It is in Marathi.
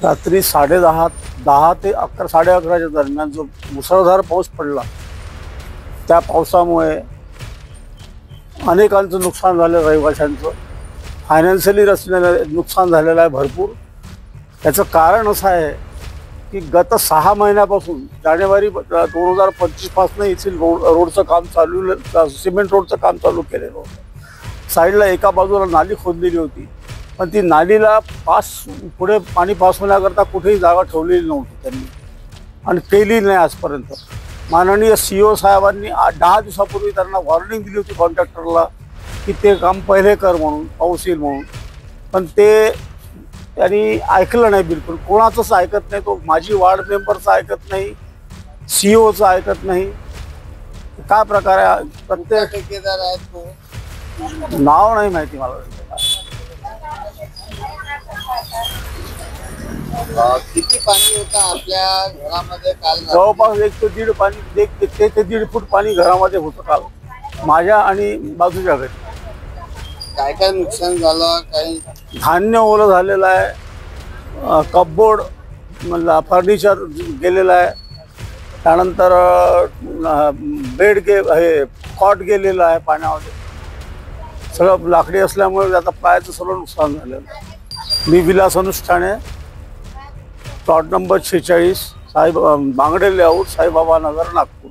रात्री 10:30 ते 11:30च्या दरम्यान जो मुसळधार पाऊस पडला, त्या पावसामुळे अनेकांचं नुकसान झालं. रहिवाशांचं फायनान्शियली रचनेला नुकसान झालेलं आहे भरपूर. त्याचं कारण असं आहे की गत 6 महिन्यापासून जानेवारी 2025 पासून येथील रोडचं काम सिमेंट रोडचं काम चालू केलेलं होतं. साईडला एका बाजूला नाली खोदलेली होती, पण ती नालीला पुढे पाणी पास होण्याकरता कुठेही जागा ठेवलेली नव्हती त्यांनी, आणि केली नाही आजपर्यंत. माननीय CEO साहेबांनी 10 दिवसापूर्वी त्यांना वॉर्निंग दिली होती कॉन्ट्रॅक्टरला की ते काम पहिले कर म्हणून, पाऊस येईल म्हणून, पण ते त्यांनी ऐकलं नाही बिलकुल. कोणाचंच ऐकत नाही. तो माझी वार्ड मेंबरचं ऐकत नाही, CEOचं ऐकत नाही. काय प्रकार आहे? प्रत्येक ठेकेदार आहेत तो, नाव नाही माहिती मला. किती पाणी होतं आपल्या घरामध्ये काल? जवळपास 1 ते 1.5 फूट पाणी घरामध्ये होतं काल, माझ्या आणि बाजूच्या घरी. काय काय नुकसान झालं? काही धान्य ओलं झालेलं आहे, कपबोर्ड म्हणजे फर्निचर गेलेलं आहे, त्यानंतर हे कॉट गेलेलं आहे पाण्यामध्ये. सगळं लाकडी असल्यामुळे आता पायाचं सगळं नुकसान झालेलं आहे. मी विलास अनुष्ठाने, प्लॉट नंबर 46, बांगडे लेआउट, साईबाबा नगर, नागपूर.